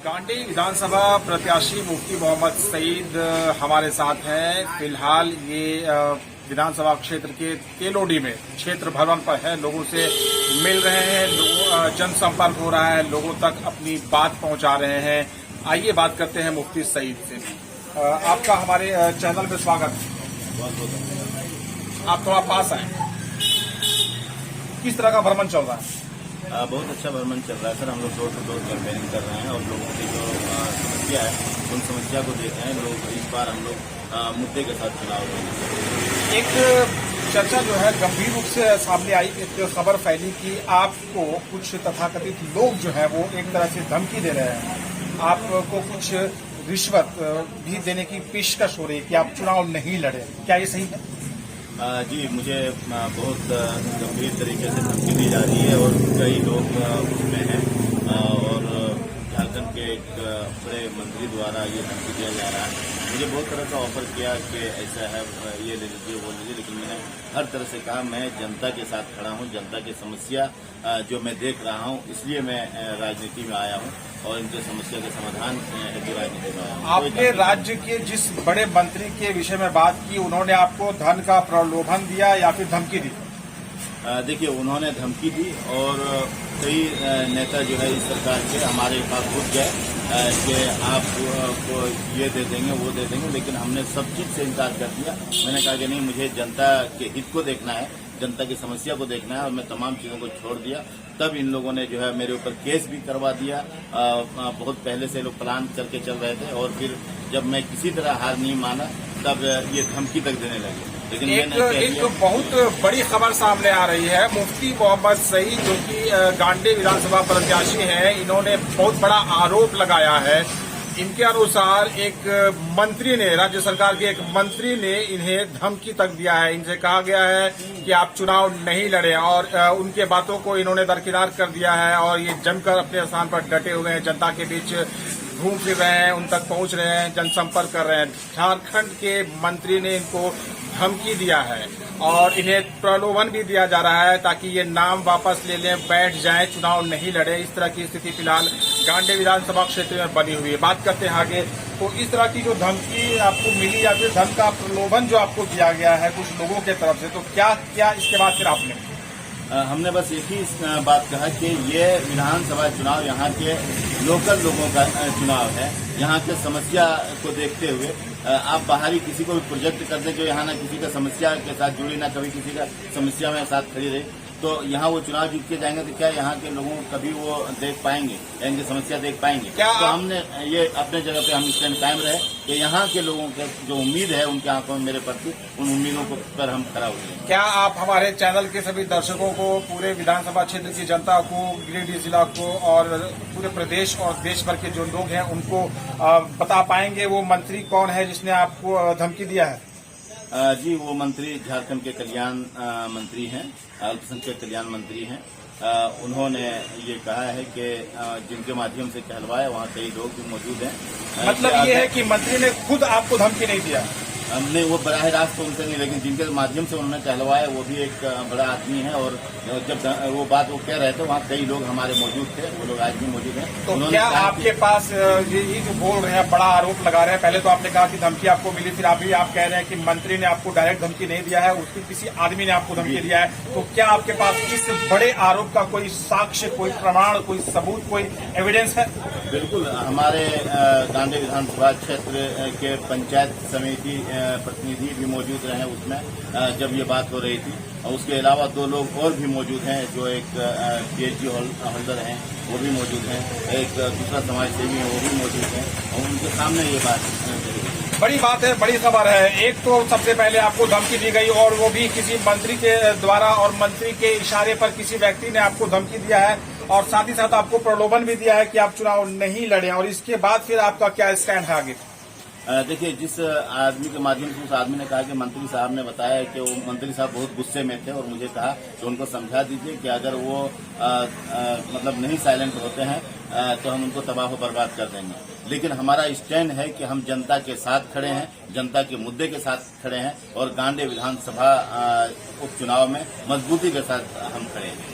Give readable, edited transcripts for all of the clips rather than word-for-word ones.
कांडी विधानसभा प्रत्याशी मुफ्ती मोहम्मद सईद हमारे साथ हैं। फिलहाल ये विधानसभा क्षेत्र के तेलोडी में क्षेत्र भवन पर है, लोगों से मिल रहे हैं, जनसंपर्क हो रहा है, लोगों तक अपनी बात पहुंचा रहे हैं। आइए बात करते हैं मुफ्ती सईद से। आपका हमारे चैनल में स्वागत है। आप थोड़ा पास आए। किस तरह का भ्रमण चल रहा है? बहुत अच्छा भ्रमण चल रहा है सर। हम लोग डोर टू डोर कैंपेनिंग कर रहे हैं और लोगों की जो समस्या है उन समस्या को देख रहे हैं। लोग इस बार हम लोग मुद्दे के साथ चुनाव लड़ेंगे। एक चर्चा जो है गंभीर रूप से सामने आई, एक खबर फैली कि आपको कुछ तथाकथित लोग जो है वो एक तरह से धमकी दे रहे हैं, आपको कुछ रिश्वत भी देने की पेशकश हो रही है कि आप चुनाव नहीं लड़े। क्या ये सही है? जी, मुझे बहुत गंभीर तरीके से धमकी दी जा रही है और कई लोग उसमें हैं और झारखंड के एक बड़े मंत्री द्वारा ये धमकी दिया जा रहा है। मुझे बहुत तरह का ऑफर किया कि ऐसा है, ये ले लीजिए वो लीजिए, लेकिन मैंने हर तरह से कहा मैं जनता के साथ खड़ा हूँ। जनता की समस्या जो मैं देख रहा हूँ, इसलिए मैं राजनीति में आया हूँ और इनके समस्या के समाधान हेतु राजनीति में आया हूँ। आपने राज्य के जिस बड़े मंत्री के विषय में बात की, उन्होंने आपको धन का प्रलोभन दिया या फिर धमकी दी? देखिए, उन्होंने धमकी दी और कई नेता जो है इस सरकार के हमारे पास घुस गए कि आपको ये दे देंगे वो दे देंगे, लेकिन हमने सब चीज से इनकार कर दिया। मैंने कहा कि नहीं, मुझे जनता के हित को देखना है, जनता की समस्या को देखना है और मैं तमाम चीजों को छोड़ दिया। तब इन लोगों ने जो है मेरे ऊपर केस भी करवा दिया। बहुत पहले से लोग प्लान करके चल रहे थे और फिर जब मैं किसी तरह हार नहीं माना तब ये धमकी तक देने लगे। लेकिन एक बहुत बड़ी खबर सामने आ रही है। मुफ्ती मोहम्मद सईद जो कि गांडी विधानसभा प्रत्याशी हैं, इन्होंने बहुत बड़ा आरोप लगाया है। इनके अनुसार एक मंत्री ने, राज्य सरकार के एक मंत्री ने इन्हें धमकी तक दिया है। इनसे कहा गया है कि आप चुनाव नहीं लड़े और उनके बातों को इन्होंने दरकिनार कर दिया है और ये जमकर अपने स्थान पर डटे हुए हैं, जनता के बीच घूम फिर रहे हैं, उन तक पहुंच रहे हैं, जनसंपर्क कर रहे हैं। झारखंड के मंत्री ने इनको धमकी दिया है और इन्हें प्रलोभन भी दिया जा रहा है ताकि ये नाम वापस ले लें, बैठ जाएं, चुनाव नहीं लड़े। इस तरह की स्थिति फिलहाल गांडी विधानसभा क्षेत्र में बनी हुई है। बात करते हैं आगे। तो इस तरह की जो धमकी आपको मिली या फिर धन का प्रलोभन जो आपको दिया गया है कुछ लोगों के तरफ से, तो क्या क्या इसके बाद फिर आपने? हमने बस एक ही बात कहा कि ये विधानसभा चुनाव यहाँ के लोकल लोगों का चुनाव है। यहाँ के समस्या को देखते हुए आप बाहरी किसी को भी प्रोजेक्ट कर दें जो यहाँ ना किसी का समस्या के साथ जुड़ी, ना कभी किसी का समस्या में साथ खड़ी रही, तो यहाँ वो चुनाव जीत के जाएंगे तो क्या यहाँ के लोगों को कभी वो देख पाएंगे या इनकी समस्या देख पाएंगे? तो हमने ये अपने जगह पे हम स्टैंड कायम रहे कि यहाँ के लोगों के जो उम्मीद है उनके आंखों में मेरे प्रति, उन उम्मीदों को पर हम खड़ा उतरेंगे। क्या आप हमारे चैनल के सभी दर्शकों को, पूरे विधानसभा क्षेत्र की जनता को, गिरिडीह जिला को और पूरे प्रदेश और देश भर के जो लोग हैं उनको बता पाएंगे वो मंत्री कौन है जिसने आपको धमकी दिया है? जी, वो मंत्री झारखंड के कल्याण मंत्री हैं, अल्पसंख्यक कल्याण मंत्री हैं। उन्होंने ये कहा है कि जिनके माध्यम से कहलवाया वहाँ कई लोग भी मौजूद हैं। मतलब ये है कि मंत्री ने खुद आपको धमकी नहीं दिया? हमने वो बराह रास्त तो उनसे नहीं, लेकिन जिनके माध्यम से उन्होंने कहलवाया वो भी एक बड़ा आदमी है और जब वो बात वो कह रहे थे वहाँ कई लोग हमारे मौजूद थे, वो लोग आज भी मौजूद हैं। तो क्या आपके पास ये जो बोल रहे हैं, बड़ा आरोप लगा रहे हैं, पहले तो आपने कहा कि धमकी आपको मिली, फिर अभी आप कह रहे हैं कि मंत्री ने आपको डायरेक्ट धमकी नहीं दिया है, उसके किसी आदमी ने आपको धमकी दिया है, तो क्या आपके पास इस बड़े आरोप का कोई साक्ष्य, कोई प्रमाण, कोई सबूत, कोई एविडेंस है? बिल्कुल, हमारे गांडी विधानसभा क्षेत्र के पंचायत समिति प्रतिनिधि भी मौजूद रहे उसमें जब ये बात हो रही थी, और उसके अलावा 2 लोग और भी मौजूद हैं जो एक पीएचडी होल्डर हैं वो भी मौजूद हैं, एक दूसरा समाज सेवी है वो भी मौजूद हैं और उनके सामने ये बात बड़ी बात है, बड़ी खबर है। एक तो सबसे पहले आपको धमकी दी गई और वो भी किसी मंत्री के द्वारा और मंत्री के इशारे पर किसी व्यक्ति ने आपको धमकी दिया है और साथ ही साथ आपको प्रलोभन भी दिया है कि आप चुनाव नहीं लड़े, और इसके बाद फिर आपका क्या स्टैंड है आगे? देखिए, जिस आदमी के माध्यम से उस आदमी ने कहा कि मंत्री साहब ने बताया कि वो मंत्री साहब बहुत गुस्से में थे और मुझे कहा कि उनको समझा दीजिए कि अगर वो मतलब नहीं साइलेंट होते हैं तो हम उनको तबाह बर्बाद कर देंगे। लेकिन हमारा स्टैंड है कि हम जनता के साथ खड़े हैं, जनता के मुद्दे के साथ खड़े हैं और गांडी विधानसभा उपचुनाव में मजबूती के साथ हम खड़े हैं।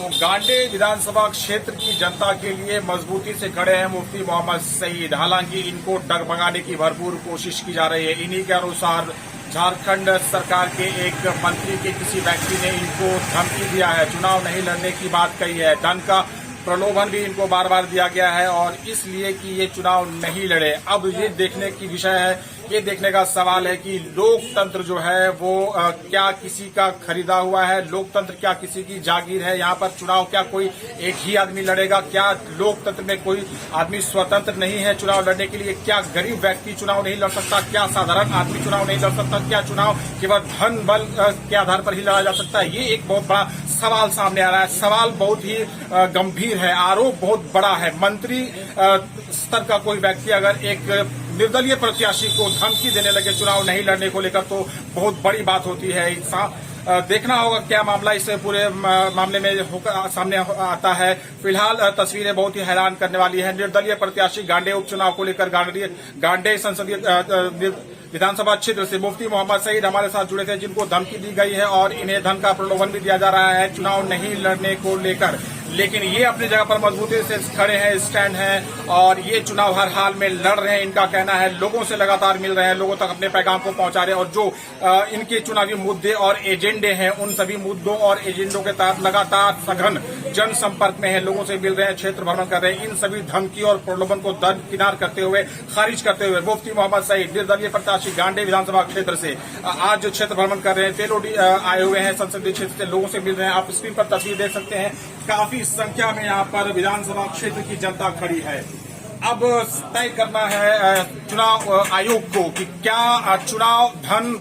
तो गांडे विधानसभा क्षेत्र की जनता के लिए मजबूती से खड़े हैं मुफ्ती मोहम्मद सईद। हालांकि इनको डगमगाने की भरपूर कोशिश की जा रही है। इन्हीं के अनुसार झारखंड सरकार के एक मंत्री के किसी व्यक्ति ने इनको धमकी दिया है, चुनाव नहीं लड़ने की बात कही है। धन का प्रलोभन भी इनको बार बार दिया गया है और इसलिए कि ये चुनाव नहीं लड़े। अब ये देखने की विषय है, ये देखने का सवाल है कि लोकतंत्र जो है वो क्या किसी का खरीदा हुआ है, लोकतंत्र क्या किसी की जागीर है। यहाँ पर चुनाव क्या कोई एक ही आदमी लड़ेगा? क्या लोकतंत्र में कोई आदमी स्वतंत्र नहीं है चुनाव लड़ने के लिए? क्या गरीब व्यक्ति चुनाव नहीं लड़ सकता? क्या साधारण आदमी चुनाव नहीं लड़ सकता? क्या चुनाव केवल धन बल के आधार पर ही लड़ा जा सकता है? ये एक बहुत बड़ा सवाल सामने आ रहा है। सवाल बहुत ही गंभीर है, आरोप बहुत बड़ा है। मंत्री स्तर का कोई व्यक्ति अगर एक निर्दलीय प्रत्याशी को धमकी देने लगे चुनाव नहीं लड़ने को लेकर तो बहुत बड़ी बात होती है। देखना होगा क्या मामला इस पूरे मामले में सामने आता है। फिलहाल तस्वीरें बहुत ही हैरान करने वाली है। निर्दलीय प्रत्याशी गांडे उपचुनाव को लेकर गांडे संसदीय विधानसभा क्षेत्र से मुफ्ती मोहम्मद सईद हमारे साथ जुड़े थे, जिनको धमकी दी गई है और इन्हें धन का प्रलोभन भी दिया जा रहा है चुनाव नहीं लड़ने को लेकर। लेकिन ये अपनी जगह पर मजबूती से खड़े हैं, स्टैंड हैं और ये चुनाव हर हाल में लड़ रहे हैं। इनका कहना है लोगों से लगातार मिल रहे हैं, लोगों तक अपने पैगाम को पहुंचा रहे हैं और जो इनके चुनावी मुद्दे और एजेंडे हैं उन सभी मुद्दों और एजेंडों के तहत लगातार सघन जनसंपर्क में है, लोगों से मिल रहे हैं, क्षेत्र भ्रमण कर रहे हैं। इन सभी धमकी और प्रलोभन को दरकिनार करते हुए, खारिज करते हुए मुफ्ती मोहम्मद सईद निर्दलीय प्रत्याशी गांडे विधानसभा क्षेत्र से आज क्षेत्र भ्रमण कर रहे हैं। तेलोडी आए हुए हैं, संसदीय क्षेत्र से लोगों से मिल रहे हैं। आप स्क्रीन पर तस्वीर देख सकते हैं, काफी संख्या में यहाँ पर विधानसभा क्षेत्र की जनता खड़ी है। अब तय करना है चुनाव आयोग को कि क्या चुनाव धन